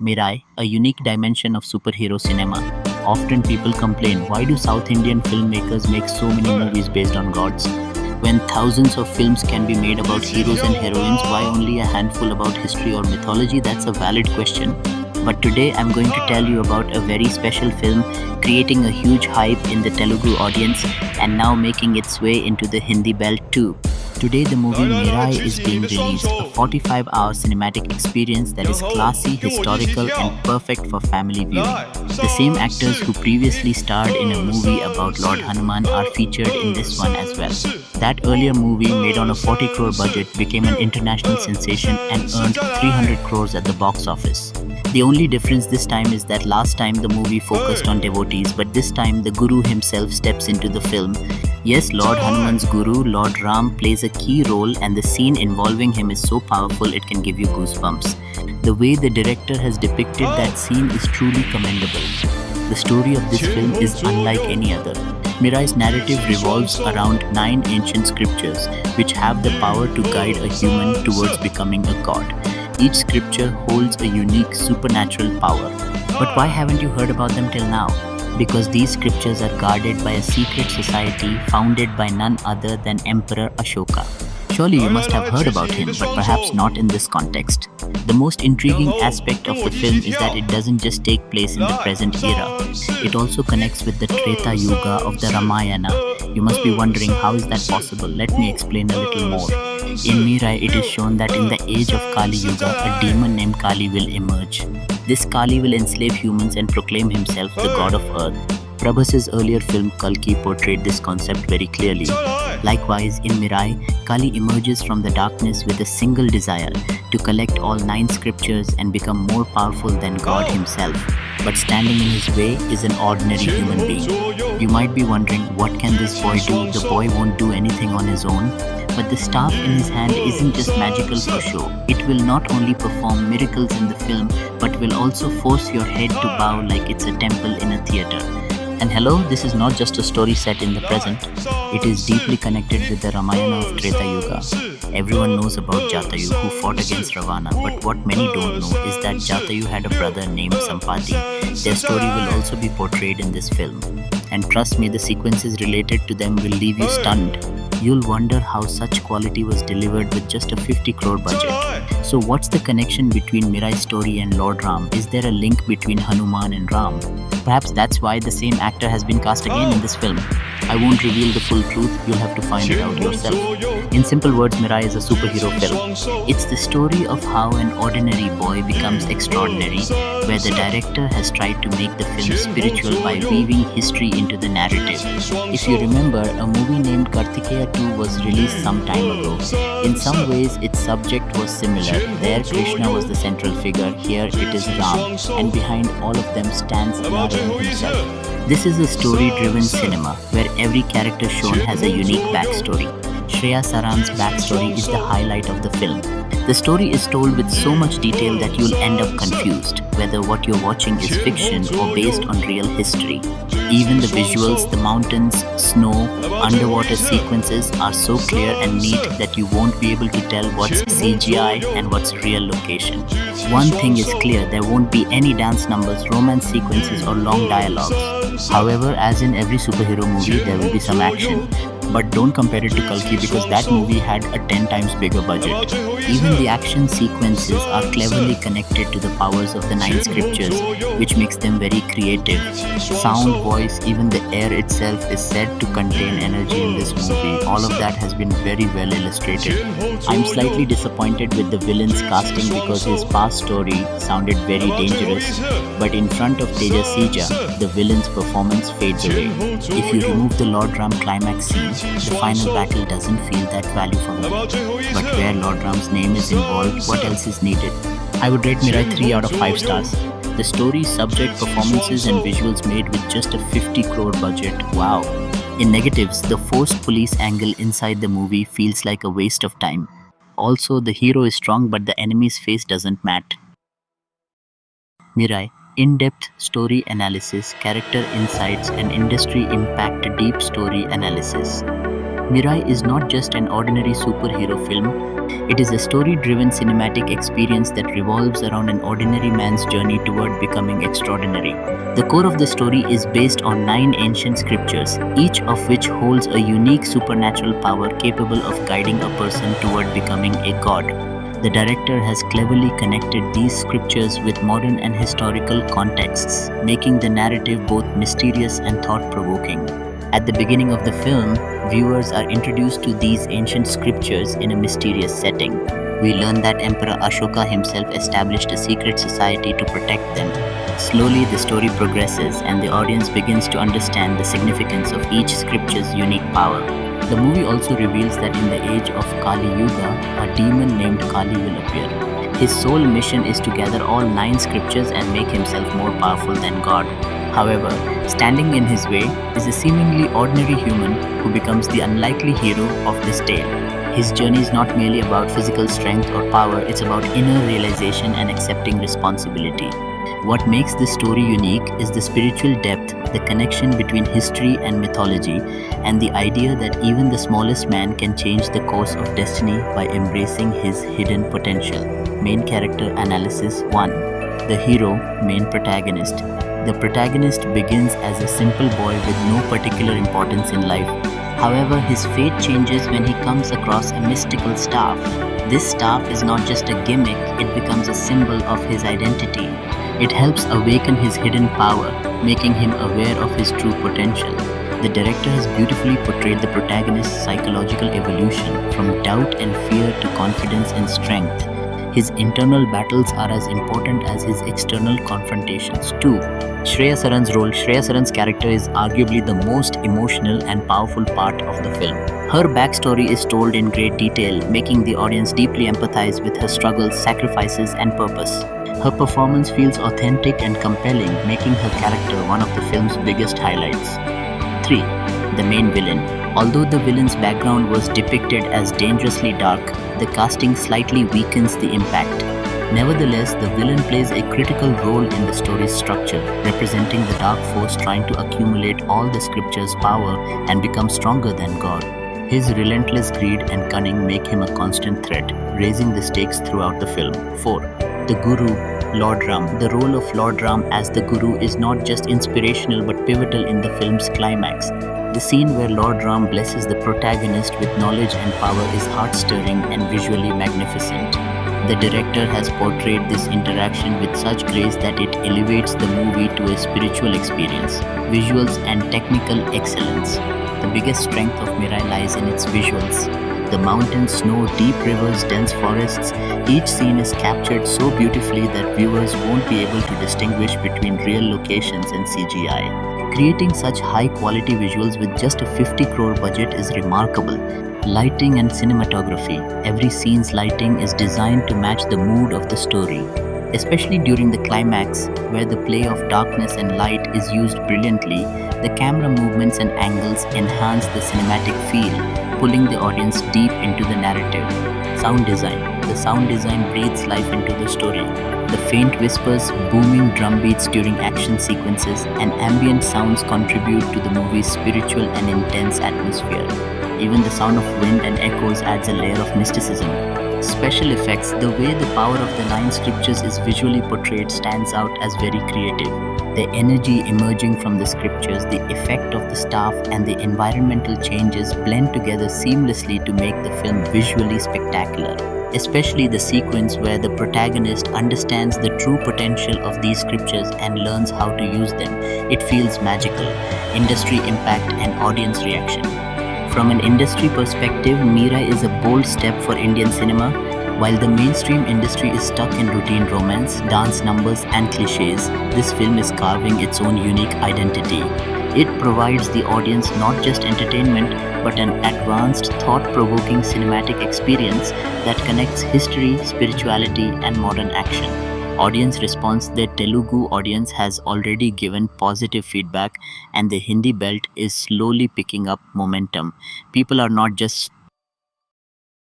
Mirai, a unique dimension of superhero cinema. Often people complain, why do South Indian filmmakers make so many movies based on gods? When thousands of films can be made about heroes and heroines, why only a handful about history or mythology? That's a valid question. But today I'm going to tell you about a very special film creating a huge hype in the Telugu audience and now making its way into the Hindi belt too. Today, the movie Mirai is being released, a 45-hour cinematic experience that is classy, historical, and perfect for family viewing. The same actors who previously starred in a movie about Lord Hanuman are featured in this one as well. That earlier movie, made on a 40 crore budget, became an international sensation and earned 300 crores at the box office. The only difference this time is that last time the movie focused on devotees, but this time the Guru himself steps into the film. Yes, Lord Hanuman's Guru, Lord Ram, plays a key role, and the scene involving him is so powerful it can give you goosebumps. The way the director has depicted that scene is truly commendable. The story of this film is unlike any other. Mirai's narrative revolves around 9 ancient scriptures, which have the power to guide a human towards becoming a god. Each scripture holds a unique supernatural power. But why haven't you heard about them till now? Because these scriptures are guarded by a secret society founded by none other than Emperor Ashoka. Surely you must have heard about him, but perhaps not in this context. The most intriguing aspect of the film is that it doesn't just take place in the present era. It also connects with the Treta Yuga of the Ramayana. You must be wondering, how is that possible? Let me explain a little more. In Mirai, it is shown that in the age of Kali Yuga, a demon named Kali will emerge. This Kali will enslave humans and proclaim himself the god of earth. Prabhas's earlier film Kalki portrayed this concept very clearly. Likewise, in Mirai, Kali emerges from the darkness with a single desire to collect all 9 scriptures and become more powerful than God himself. But standing in his way is an ordinary human being. You might be wondering, what can this boy do? The boy won't do anything on his own. But the staff in his hand isn't just magical for show. It will not only perform miracles in the film, but will also force your head to bow like it's a temple in a theater. And hello, this is not just a story set in the present. It is deeply connected with the Ramayana of Treta Yuga. Everyone knows about Jatayu, who fought against Ravana, but what many don't know is that Jatayu had a brother named Sampati. Their story will also be portrayed in this film. And trust me, the sequences related to them will leave you stunned. You'll wonder how such quality was delivered with just a 50 crore budget. So what's the connection between Mirai's story and Lord Ram? Is there a link between Hanuman and Ram? Perhaps that's why the same actor has been cast again in this film. I won't reveal the full truth, you'll have to find it out yourself. In simple words, Mirai is a superhero film. It's the story of how an ordinary boy becomes extraordinary, where the director has tried to make the film spiritual by weaving history into the narrative. If you remember, a movie named Karthik Gattamneni was released some time ago. In some ways, its subject was similar. There, Krishna was the central figure. Here, it is Ram, and behind all of them stands Narayana himself. This is a story-driven cinema where every character shown has a unique backstory. Shriya Saran's backstory is the highlight of the film. The story is told with so much detail that you'll end up confused whether what you're watching is fiction or based on real history. Even the visuals, the mountains, snow, underwater sequences are so clear and neat that you won't be able to tell what's CGI and what's real location. One thing is clear, there won't be any dance numbers, romance sequences or long dialogues. However, as in every superhero movie, there will be some action. But don't compare it to Kalki because that movie had a 10 times bigger budget. Even the action sequences are cleverly connected to the powers of the 9 scriptures, which makes them very creative. Sound, voice, even the air itself is said to contain energy in this movie. All of that has been very well illustrated. I'm slightly disappointed with the villain's casting because his past story sounded very dangerous, but in front of Teja Sajja, the villain's performance fades away. If you remove the Lord Ram climax scene, the final battle doesn't feel that value for me. But where Lord Ram's name is involved, what else is needed? I would rate Mirai 3 out of 5 stars. The story, subject, performances and visuals made with just a 50 crore budget. Wow. In negatives, the forced police angle inside the movie feels like a waste of time. Also, the hero is strong but the enemy's face doesn't match. Mirai, in-depth story analysis, character insights and industry impact deep story analysis. Mirai is not just an ordinary superhero film, it is a story driven cinematic experience that revolves around an ordinary man's journey toward becoming extraordinary. The core of the story is based on 9 ancient scriptures, each of which holds a unique supernatural power capable of guiding a person toward becoming a god. The director has cleverly connected these scriptures with modern and historical contexts, making the narrative both mysterious and thought provoking. At the beginning of the film, viewers are introduced to these ancient scriptures in a mysterious setting. We learn that Emperor Ashoka himself established a secret society to protect them. Slowly, the story progresses and the audience begins to understand the significance of each scripture's unique power. The movie also reveals that in the age of Kali Yuga, a demon named Kali will appear. His sole mission is to gather all 9 scriptures and make himself more powerful than God. However, standing in his way is a seemingly ordinary human who becomes the unlikely hero of this tale. His journey is not merely about physical strength or power, it's about inner realization and accepting responsibility. What makes this story unique is the spiritual depth, the connection between history and mythology, and the idea that even the smallest man can change the course of destiny by embracing his hidden potential. Main character analysis 1. The hero, main protagonist. The protagonist begins as a simple boy with no particular importance in life. However, his fate changes when he comes across a mystical staff. This staff is not just a gimmick, it becomes a symbol of his identity. It helps awaken his hidden power, making him aware of his true potential. The director has beautifully portrayed the protagonist's psychological evolution from doubt and fear to confidence and strength. His internal battles are as important as his external confrontations. 2. Shriya Saran's role. Shriya Saran's character is arguably the most emotional and powerful part of the film. Her backstory is told in great detail, making the audience deeply empathize with her struggles, sacrifices, and purpose. Her performance feels authentic and compelling, making her character one of the film's biggest highlights. 3. The main villain. Although the villain's background was depicted as dangerously dark, the casting slightly weakens the impact. Nevertheless, the villain plays a critical role in the story's structure, representing the dark force trying to accumulate all the scripture's power and become stronger than God. His relentless greed and cunning make him a constant threat, raising the stakes throughout the film. 4. The Guru, Lord Ram. The role of Lord Ram as the Guru is not just inspirational but pivotal in the film's climax. The scene where Lord Ram blesses the protagonist with knowledge and power is heart-stirring and visually magnificent. The director has portrayed this interaction with such grace that it elevates the movie to a spiritual experience. Visuals and technical excellence. The biggest strength of Mirai lies in its visuals. The mountains, snow, deep rivers, dense forests, each scene is captured so beautifully that viewers won't be able to distinguish between real locations and CGI. Creating such high-quality visuals with just a 50 crore budget is remarkable. Lighting and cinematography. Every scene's lighting is designed to match the mood of the story. Especially during the climax, where the play of darkness and light is used brilliantly, the camera movements and angles enhance the cinematic feel, pulling the audience deep into the narrative. Sound design. The sound design breathes life into the story. The faint whispers, booming drum beats during action sequences, and ambient sounds contribute to the movie's spiritual and intense atmosphere. Even the sound of wind and echoes adds a layer of mysticism. Special effects. The way the power of the 9 scriptures is visually portrayed stands out as very creative. The energy emerging from the scriptures, the effect of the staff, and the environmental changes blend together seamlessly to make the film visually spectacular. Especially the sequence where the protagonist understands the true potential of these scriptures and learns how to use them. It feels magical. Industry impact and audience reaction. From an industry perspective, Mirai is a bold step for Indian cinema. While the mainstream industry is stuck in routine romance, dance numbers, and cliches, this film is carving its own unique identity. It provides the audience not just entertainment, but an advanced, thought-provoking cinematic experience that connects history, spirituality, and modern action. Audience response. The Telugu audience has already given positive feedback and the Hindi belt is slowly picking up momentum. People are not just